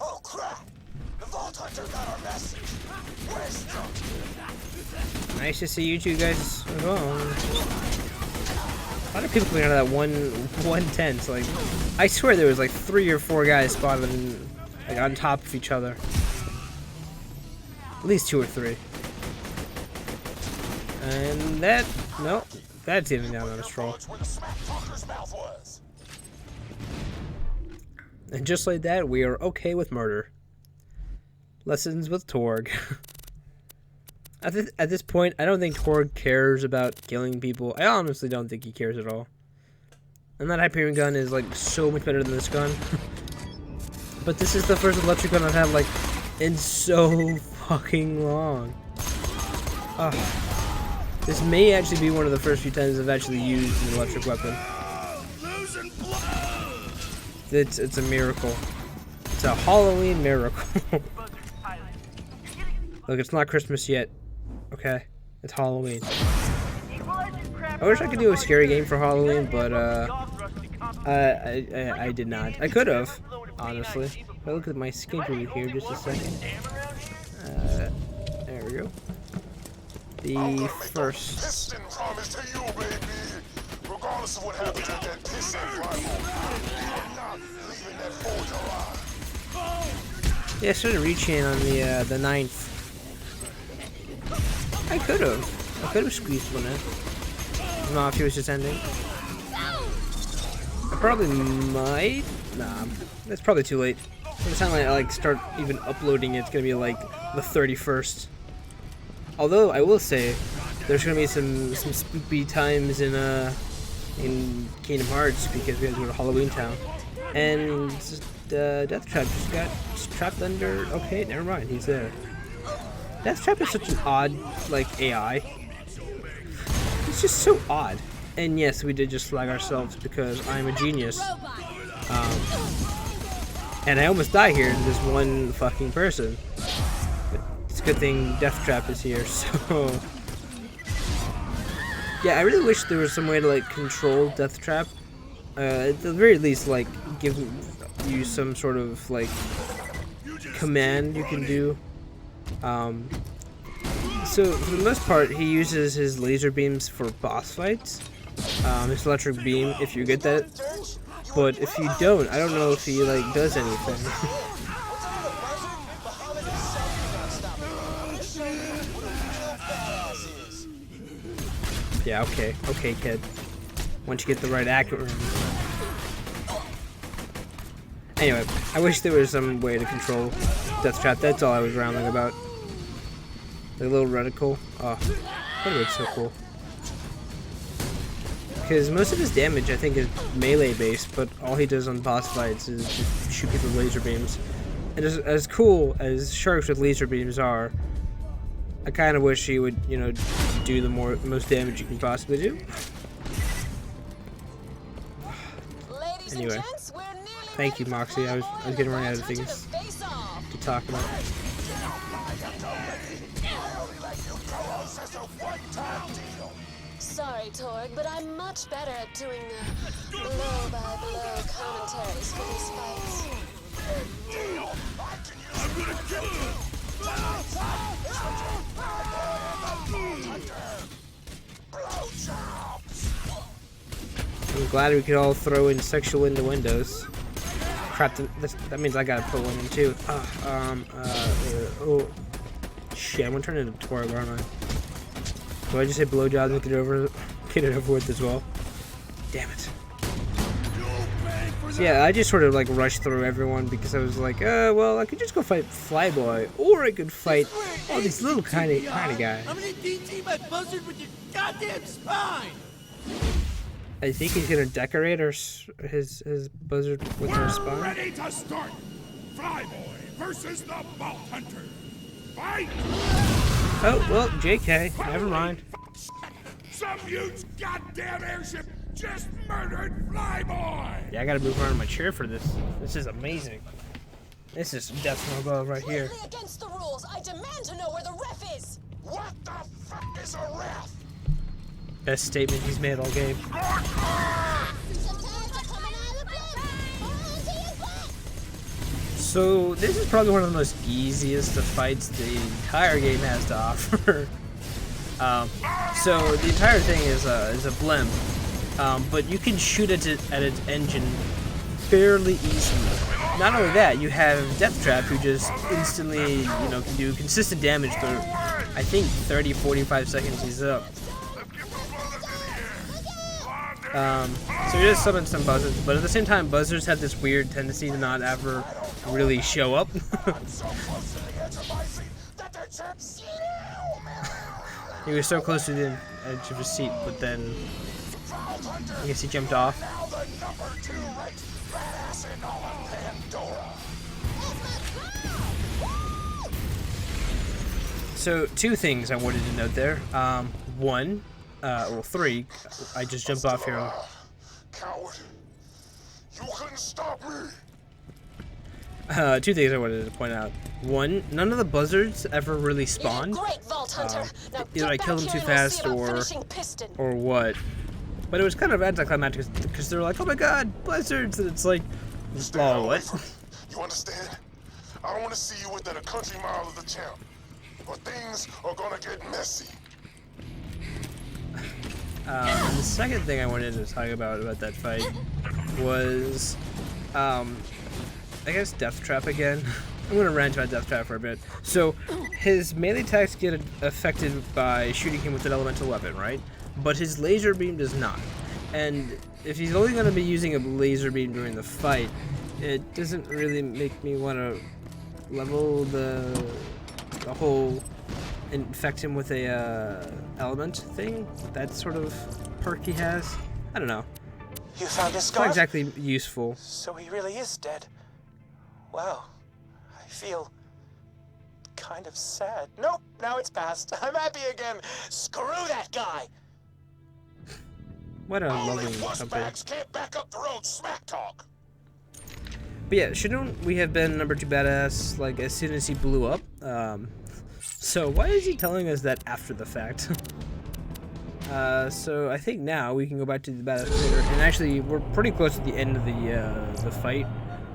Oh crap! The Vault Hunter got our message. Where's Torgue? Nice to see you two guys as well. A lot of people coming out of that one tent. Like, I swear there was like 3 or 4 guys spotted like on top of each other. At least 2 or 3. And that, nope, that's even down on a stroll. And just like that, we are okay with murder. Lessons with Torgue. At this point, I don't think Torgue cares about killing people. I honestly don't think he cares at all. And that Hyperion gun is like so much better than this gun. But this is the first electric gun I've had like in so fucking long. This may actually be one of the first few times I've actually used an electric weapon. It's a miracle. It's a Halloween miracle. Look, it's not Christmas yet. Okay, it's Halloween. I wish I could do a scary game for Halloween, but I did not. I could have, honestly. If I look at my schedule here, just a second. There we go. The first. Piston promise to you, baby. Regardless of what happens with that piston rival, you're not leaving that forge alive. Yeah, I started reaching on the 9th. I could have squeezed one in. No, if he was just ending. I probably might. Nah, that's probably too late. By the time I like start even uploading, it's gonna be like the 31st. Although I will say, there's gonna be some spooky times in Kingdom Hearts because we have to go to Halloween Town, and Death Trap just got trapped under. Okay, never mind, he's there. Death Trap is such an odd, like, AI. It's just so odd. And yes, we did just flag ourselves because I'm a genius. And I almost die here to this one fucking person. But it's a good thing Death Trap is here, so... Yeah, I really wish there was some way to, like, control Death Trap. At the very least, like, give you some sort of, like, command you can do. So for the most part, he uses his laser beams for boss fights. His electric beam, if you get that. But if you don't, I don't know if he like does anything. Yeah, okay, kid. Once you get the right accurate. Anyway, I wish there was some way to control Death Trap. That's all I was rambling about. The little reticle. Oh, that looks so cool. Because most of his damage, I think, is melee based, but all he does on boss fights is just shoot people with laser beams. And as cool as sharks with laser beams are, I kind of wish he would, you know, do the most damage you can possibly do. Anyway, thank you, Moxie. I was getting run out of things to talk about. Sorry, Torgue, but I'm much better at doing the blow-by-blow commentaries for these fights. I'm glad we could all throw in sexual innuendos. Crap, that means I gotta put one in too. Oh. Shit, I'm gonna turn into Torgue, aren't I? Do I just say blowjobs and get it over with as well? Damn it. So yeah, I just sort of like rushed through everyone because I was like, well, I could just go fight Flyboy, or I could fight all these little kind of guys. I'm gonna DT my buzzard with your goddamn spine. I think he's gonna decorate his buzzard with her spine. Ready to start. Flyboy versus the Vault Hunter. Fight! Oh, well, JK, never mind. Some huge goddamn airship just murdered Flyboy! Yeah, I gotta move around my chair for this. This is amazing. This is death above right here. Against the rules, I demand to know where the ref is. What the fuck is a ref? Best statement he's made all game. So this is probably one of the most easiest of fights the entire game has to offer. So the entire thing is a blimp, but you can shoot at its engine fairly easily. Not only that, you have Death Trap, who just instantly, you know, can do consistent damage for, I think, 30-45 seconds he's up. So you just summon some buzzards, but at the same time, buzzards have this weird tendency to not ever really show up. He was so close to the edge of his seat, but then I guess he jumped off. So, two things I wanted to note there. One, well, three. I just jumped off here. Coward. You couldn't stop me. Two things I wanted to point out. One, none of the buzzards ever really spawned. Either I killed them too fast or what. But it was kind of anticlimactic because they were like, "Oh my God, buzzards!" And it's like, "Oh, what?" You understand? I don't want to see you within a country mile of the champ. But things are gonna get messy. And the second thing I wanted to talk about that fight was, I guess Death Trap again. I'm gonna rant about Death Trap for a bit. So, his melee attacks get affected by shooting him with an elemental weapon, right? But his laser beam does not. And if he's only gonna be using a laser beam during the fight, it doesn't really make me want to level the whole infect him with a element thing. That sort of perk he has. I don't know. You found his It's scarf? not exactly useful. So he really is dead. Wow. I feel kind of sad. Nope, now it's past. I'm happy again. Screw that guy. What a Only lovely company. pushbacks can't back up their own smack talk. But yeah, shouldn't we have been number 2 badass like as soon as he blew up? So why is he telling us that after the fact? So I think now we can go back to the badass later, and actually we're pretty close to the end of the fight.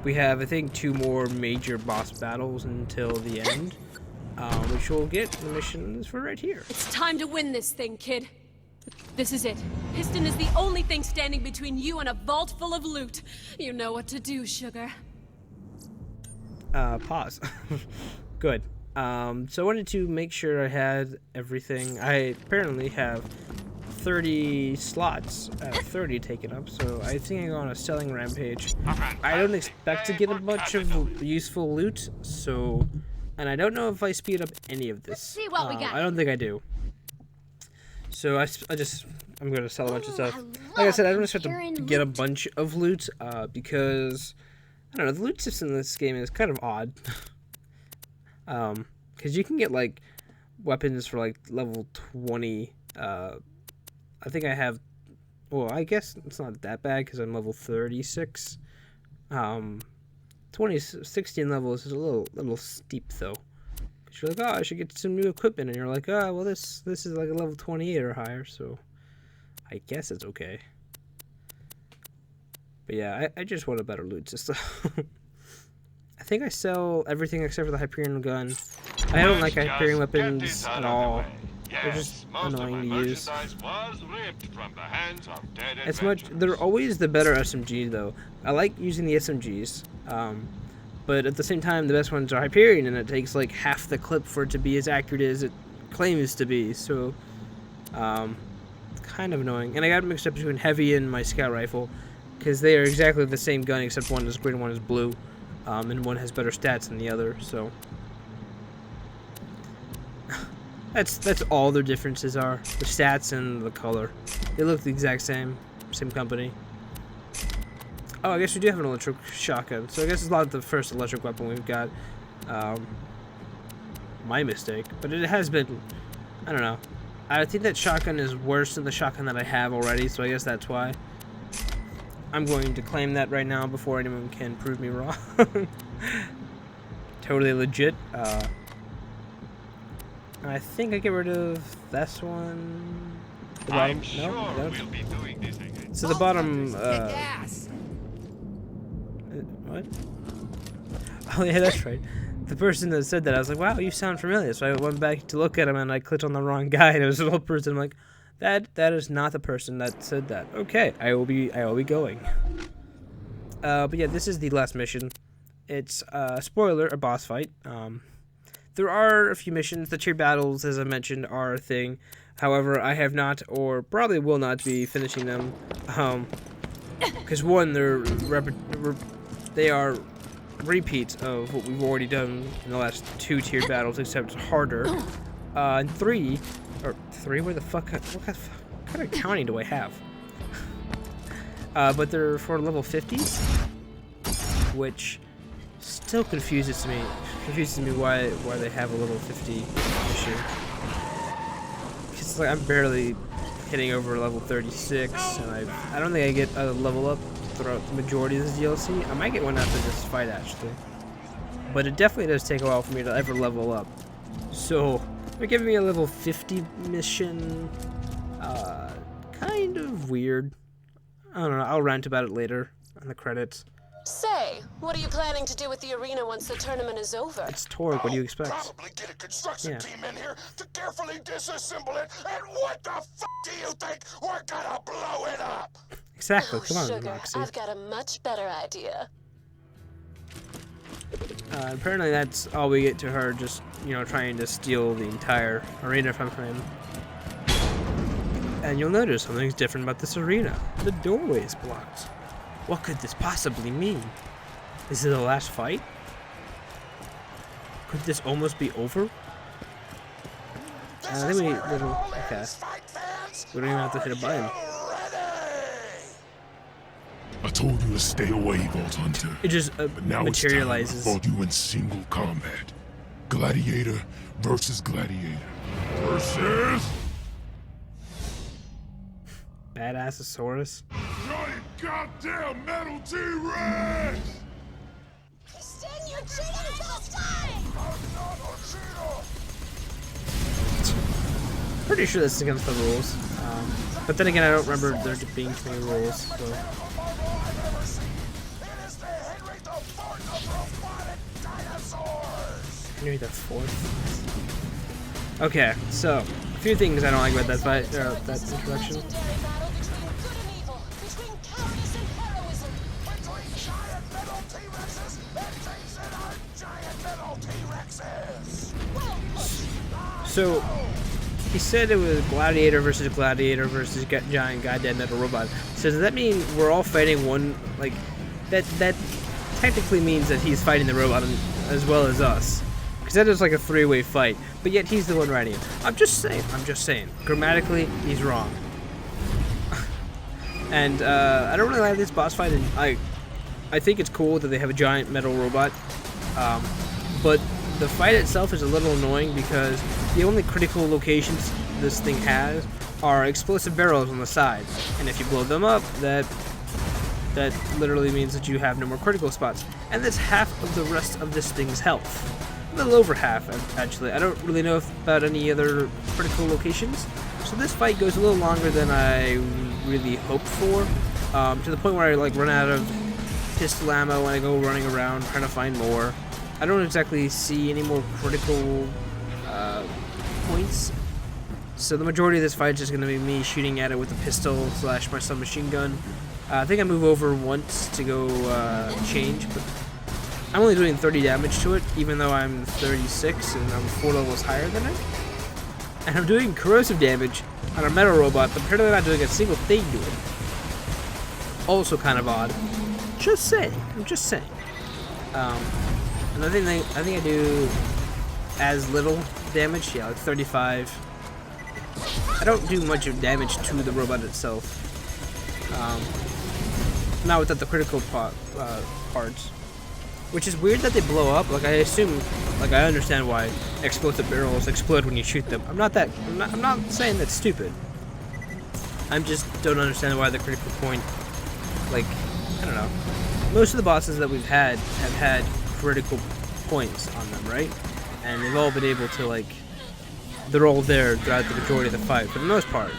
We have, I think, 2 more major boss battles until the end, which we'll get the missions for right here. It's time to win this thing, kid. This is it. Piston is the only thing standing between you and a vault full of loot. You know what to do, sugar. Pause. Good. So I wanted to make sure I had everything. I apparently have 30 slots out of 30 taken up, so I think I go on a selling rampage. I don't expect to get a bunch of useful loot, so, and I don't know if I speed up any of this. Let's see what we got. I don't think I do. So I'm gonna sell a bunch of stuff. Like I said, I don't expect to get a bunch of loot, because I don't know, the loot system in this game is kind of odd. Because you can get like weapons for like level 20. I think I have, well, I guess it's not that bad because I'm level 36. 16 levels is a little steep though. Cause you're like, oh, I should get some new equipment, and you're like, oh, well, this is like a level 28 or higher, so I guess it's okay. But yeah, I just want a better loot system. I think I sell everything except for the Hyperion gun. I don't like Hyperion weapons at all. They're just annoying to use. They're always the better SMG though. I like using the SMGs, but at the same time, the best ones are Hyperion, and it takes like half the clip for it to be as accurate as it claims to be. So, kind of annoying. And I got mixed up between heavy and my scout rifle, because they are exactly the same gun except one is green and one is blue. And one has better stats than the other, so that's all their differences are, the stats and the color. They look the exact same company. Oh, I guess we do have an electric shotgun, so I guess it's not the first electric weapon we've got. My mistake, but it has been, I don't know. I think that shotgun is worse than the shotgun that I have already, so I guess that's why. I'm going to claim that right now before anyone can prove me wrong. Totally legit. I think I get rid of this one. The bottom. I'm sure No. we'll be doing this again. So the bottom. What? Oh yeah, that's right. The person that said that, I was like, wow, you sound familiar. So I went back to look at him, and I clicked on the wrong guy, and it was an old person. I'm like, that is not the person that said that. Okay, I will be going. But yeah, this is the last mission. It's spoiler, a boss fight. There are a few missions. The tier battles, as I mentioned, are a thing. However, I have not, or probably will not be finishing them. Because one, they are repeats of what we've already done in the last 2 tier battles, except harder. And 3, where the fuck, what kind of counting do I have? But they're for level 50s, which still confuses me why they have a level 50 mission. It's like I'm barely hitting over level 36, and I don't think I get a level up throughout the majority of this DLC. I might get one after this fight, actually. But it definitely does take a while for me to ever level up. So, they're giving me a level 50 mission. Kind of weird. I don't know, I'll rant about it later on the credits. Say, what are you planning to do with the arena once the tournament is over? It's Torgue, what do you expect? Probably get a construction team in here to carefully disassemble it, and what the fuck do you think? We're gonna blow it up! Exactly, Oh, come on, sugar, Moxie. I've got a much better idea. Apparently that's all we get to her, just, trying to steal the entire arena from him. And you'll notice something's different about this arena. The doorway is blocked. What could this possibly mean? Is it the last fight? Could this almost be over? I think we okay. We don't even have to hit a button. I told you to stay away, Vault Hunter. It just But now materializes. it's time to fought you in single combat. Gladiator versus gladiator. Versus... Badassosaurus. Giant goddamn metal T-Rex! Sting, you're cheating, Philistine! I'm not a cheater! Pretty sure this is against the rules. But then again, I don't remember there being too many rules. So. It is the Henry IV of robotic dinosaurs! Henry the Fourth. Okay, so a few things I don't like about that fight, that introduction. Legendary battle between good and evil, between cowardice and heroism. Between giant metal T-Rexes and things that aren't giant metal T-Rexes! Well put. So he said it was gladiator versus giant goddamn metal robot. So does that mean we're all fighting one, like, that technically means that he's fighting the robot as well as us? Because that is like a 3-way fight, but yet he's the one riding it. I'm just saying. Grammatically, he's wrong. And I don't really like this boss fight, and I think it's cool that they have a giant metal robot, but the fight itself is a little annoying because the only critical locations this thing has are explosive barrels on the side, and if you blow them up, that literally means that you have no more critical spots, and that's half of the rest of this thing's health. A little over half, actually. I don't really know about any other critical locations, so this fight goes a little longer than I really hoped for, to the point where I run out of pistol ammo and I go running around trying to find more. I don't exactly see any more critical points, so the majority of this fight is just going to be me shooting at it with a pistol / my submachine gun. I think I move over once to go change, but I'm only doing 30 damage to it, even though I'm 36 and I'm 4 levels higher than it. And I'm doing corrosive damage on a metal robot, but apparently not doing a single thing to it. Also kind of odd. Just saying. I'm just saying. Another thing I think I do as little damage, yeah, like 35. I don't do much of damage to the robot itself. Not without the critical parts. Which is weird that they blow up. Like, I understand why explosive barrels explode when you shoot them. I'm not saying that's stupid. I just don't understand why the critical point, like, I don't know. Most of the bosses that we've had have had critical points on them, right? And they've all been able to, like, they're all there throughout the majority of the fight, for the most part.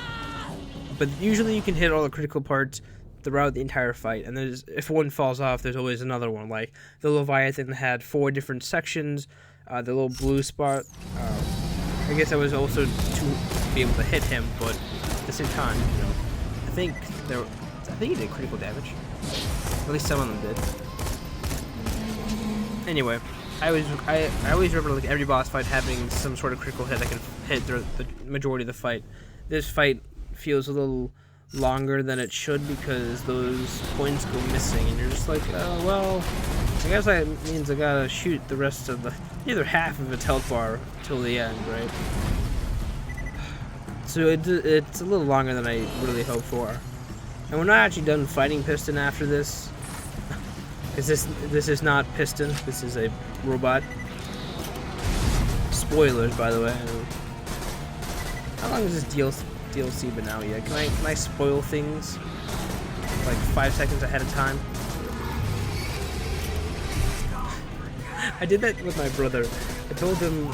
But usually you can hit all the critical parts throughout the entire fight. And there's, if one falls off, there's always another one. Like the Leviathan had 4 different sections. The little blue spot. I guess I was also to be able to hit him, but at the same time, you know, I think he did critical damage. At least some of them did. Anyway, I always remember like every boss fight having some sort of critical hit that can hit the majority of the fight. This fight feels a little longer than it should because those points go missing, and you're just like, oh well, I guess that means I gotta shoot the rest of the either half of its health bar till the end, right? So it's a little longer than I really hoped for, and we're not actually done fighting Piston after this. Because this is not Piston, this is a robot. Spoilers, by the way. How long has this DLC been out yet? Can I spoil things like 5 seconds ahead of time? I did that with my brother. I told him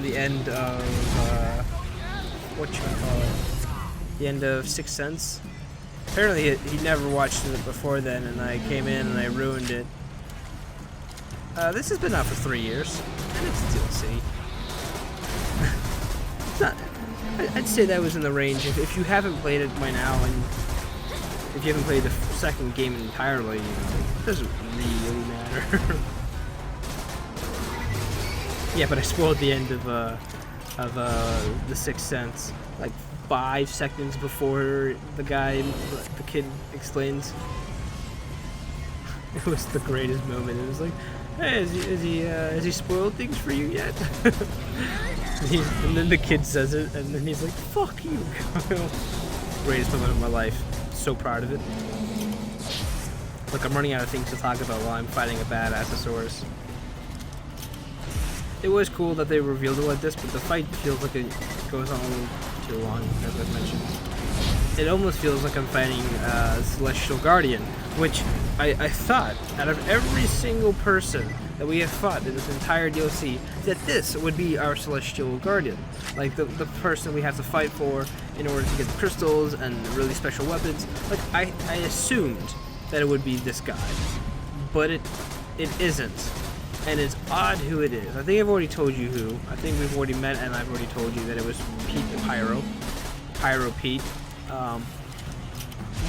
the end of the end of Sixth Sense. Apparently he never watched it before then, and I came in and I ruined it. This has been out for 3 years, and it's DLC. It's not, I'd say that was in the range. If you haven't played it by now, and if you haven't played the second game entirely, you know, it doesn't really matter. Yeah, but I spoiled the end of the Sixth Sense, like 5 seconds before the kid explains. It was the greatest moment. It was like, hey, has he spoiled things for you yet? And then the kid says it, and then he's like, fuck you, Kyle. Greatest moment of my life. So proud of it. Look, I'm running out of things to talk about while I'm fighting a bad Assasaurus. It was cool that they revealed it like this, but the fight feels like it goes on a little too long, as I've mentioned. It almost feels like I'm fighting Celestial Guardian, which I thought, out of every single person that we have fought in this entire DLC, that this would be our Celestial Guardian. Like, the person we have to fight for in order to get the crystals and really special weapons. Like, I assumed that it would be this guy, but it isn't. And it's odd who it is. I think I've already told you who. I think we've already met, and I've already told you that it was Pete the Pyro Pete.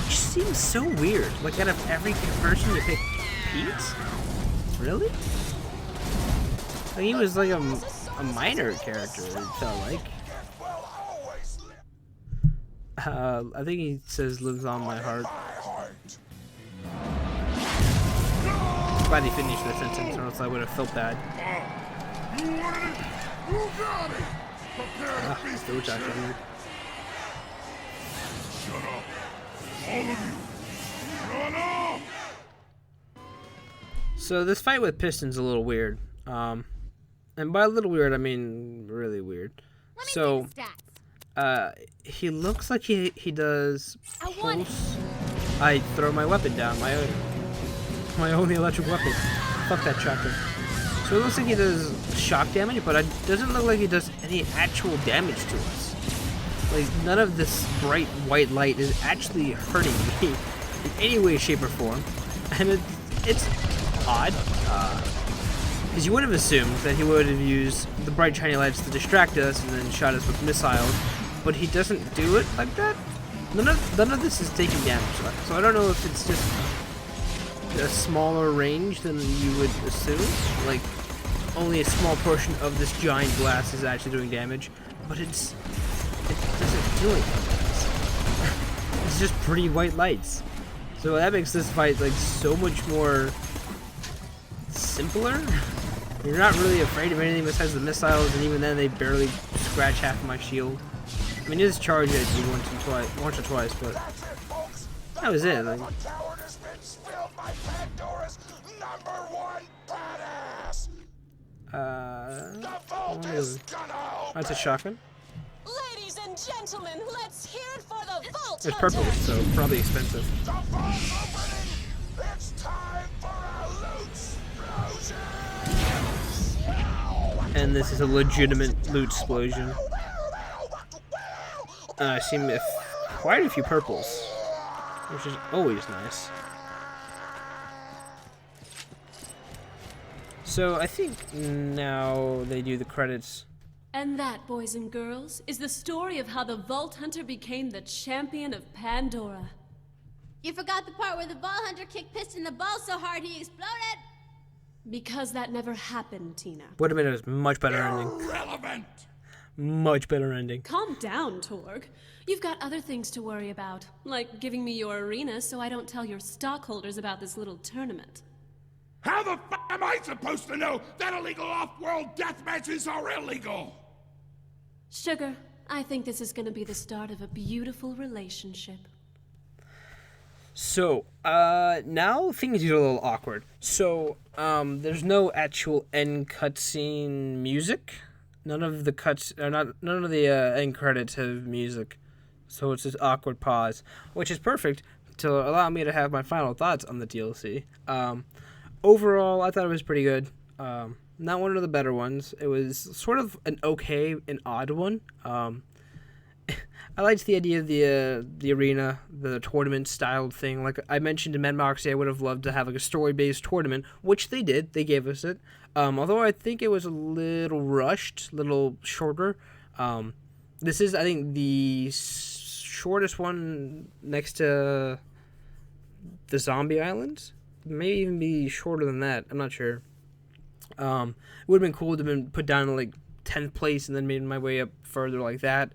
Which seems so weird. Like, out of every person you pick Pete? Really? Like, he was like a minor character, it felt like. I think he says lives on my heart. Glad he finished the sentence, or else I would have felt bad. Still attacking me. Shut up. All of you. Shut up. So this fight with Piston's a little weird. And by a little weird, I mean really weird. So, he looks like he does pulse. I throw my weapon down, my only electric weapon. Fuck that shotgun. So it looks like he does shock damage, but it doesn't look like he does any actual damage to us. Like, none of this bright white light is actually hurting me in any way, shape, or form. And it's odd. Because you would have assumed that he would have used the bright shiny lights to distract us and then shot us with missiles, but he doesn't do it like that. None of this is taking damage, so I don't know if it's just a smaller range than you would assume. Like, only a small portion of this giant glass is actually doing damage, but it doesn't do anything. It's just pretty white lights. So that makes this fight like so much more simpler. You're not really afraid of anything besides the missiles, and even then they barely scratch half of my shield. I mean, just charge it once or twice, but that was it. Like, that's a shotgun. Ladies and gentlemen, let's hear it for the Vault It's purple, so probably expensive. It's time for a loot explosion. And this is a legitimate loot explosion. I see quite a few purples. which is always nice. So I think now they do the credits. And that, boys and girls, is the story of how the Vault Hunter became the champion of Pandora. You forgot the part where the Ball Hunter kicked Piston in the balls so hard he exploded. Because that never happened, Tina. Would have been a much better ending. Irrelevant! Much better ending. Calm down, Torgue. You've got other things to worry about, like giving me your arena so I don't tell your stockholders about this little tournament. How the f am I supposed to know that illegal off-world death matches are illegal? Sugar, I think this is gonna be the start of a beautiful relationship. So, now things get a little awkward. So, there's no actual end cutscene music. None of the end credits have music. So it's this awkward pause, which is perfect to allow me to have my final thoughts on the DLC. Overall, I thought it was pretty good. Not one of the better ones. It was sort of an odd one. I liked the idea of the arena, the tournament styled thing. Like I mentioned in Mad Moxie, I would have loved to have like a story-based tournament, which they did. They gave us it. Although I think it was a little rushed, a little shorter. This is, I think, the shortest one next to the Zombie Islands. Maybe even be shorter than that. I'm not sure. It would have been cool to have been put down to like 10th place and then made my way up further like that.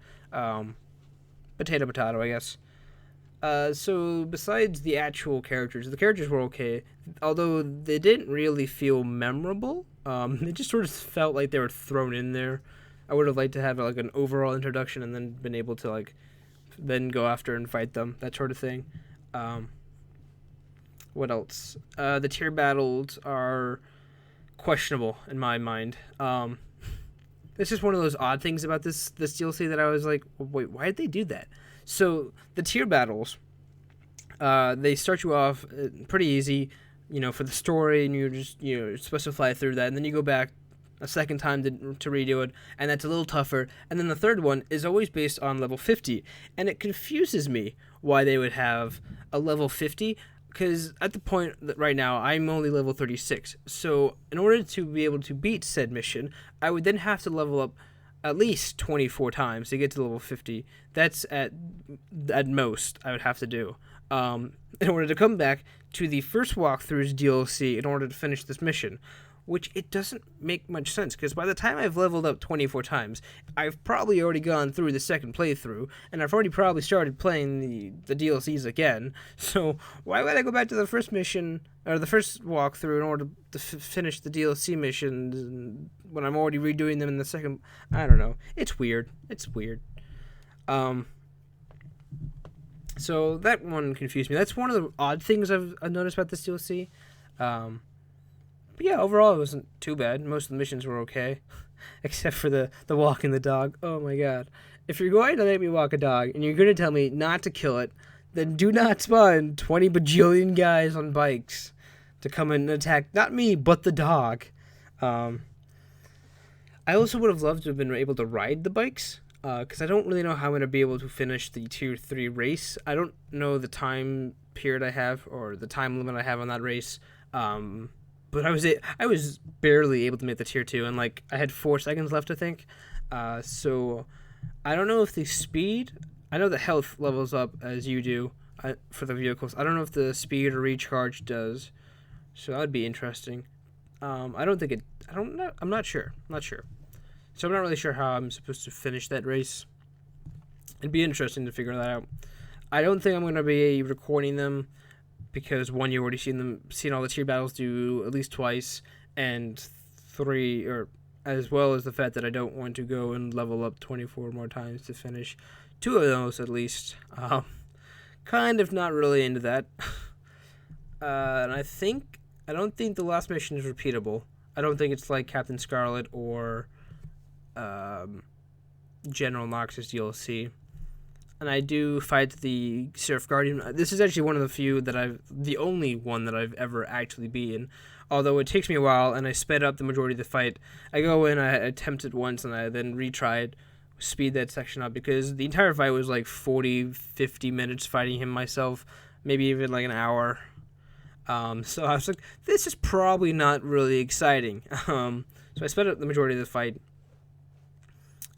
Potato, I guess. So besides the actual characters, the characters were okay, although they didn't really feel memorable. They just sort of felt like they were thrown in there. I would have liked to have like an overall introduction and then been able to like then go after and fight them, that sort of thing. What else? The tier battles are questionable in my mind. It's just one of those odd things about this DLC that I was like, wait, why did they do that? So the tier battles, they start you off pretty easy, for the story, and you're supposed to fly through that, and then you go back a second time to redo it, and that's a little tougher. And then the third one is always based on level 50, and it confuses me why they would have a level 50. Because at the point that right now, I'm only level 36. So in order to be able to beat said mission, I would then have to level up at least 24 times to get to level 50. That's at most I would have to do. In order to come back to the first walkthrough's DLC in order to finish this mission. Which it doesn't make much sense, because by the time I've leveled up 24 times, I've probably already gone through the second playthrough, and I've already probably started playing the DLCs again, so why would I go back to the first mission, or the first walkthrough in order to finish the DLC missions when I'm already redoing them in the second? I don't know. It's weird. So that one confused me. That's one of the odd things I've noticed about this DLC. But yeah, overall it wasn't too bad. Most of the missions were okay, except for the walking the dog. Oh my god. If you're going to make me walk a dog, and you're going to tell me not to kill it, then do not spawn 20 bajillion guys on bikes to come and attack, not me, but the dog. I also would have loved to have been able to ride the bikes, because I don't really know how I'm going to be able to finish the Tier 3 race. I don't know the time period I have, or the time limit I have on that race. But I was barely able to make the Tier 2, and like I had 4 seconds left, I think. So I don't know if the speed. I know the health levels up as you do for the vehicles. I don't know if the speed or recharge does. So that would be interesting. I don't think it. I don't know. I'm not sure. So I'm not really sure how I'm supposed to finish that race. It'd be interesting to figure that out. I don't think I'm going to be recording them, because one, you've already seen all the tier battles do at least twice, and 3, or as well as the fact that I don't want to go and level up 24 more times to finish 2 of those at least. Kind of not really into that. And I don't think the last mission is repeatable. I don't think it's like Captain Scarlet or General Nox's DLC. And I do fight the Seraph Guardian. This is actually one of the only one that I've ever actually beaten. Although it takes me a while, and I sped up the majority of the fight. I go in, I attempt it once, and I then retried, speed that section up, because the entire fight was like 40, 50 minutes fighting him myself. maybe even like an hour. So I was like, this is probably not really exciting. So I spent the majority of the fight.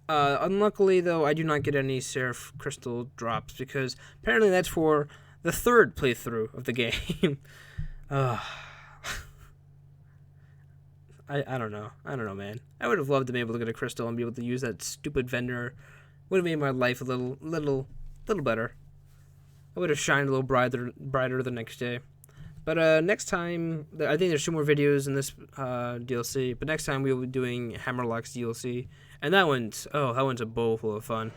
Unluckily, though, I do not get any Seraph Crystal drops because apparently that's for the third playthrough of the game. I don't know. I don't know, man. I would have loved to be able to get a crystal and be able to use that stupid vendor. Would have made my life a little better. I would have shined a little brighter the next day. But next time, I think there's 2 more videos in this DLC. But next time we will be doing Hammerlock's DLC, and that one's a bowl full of fun.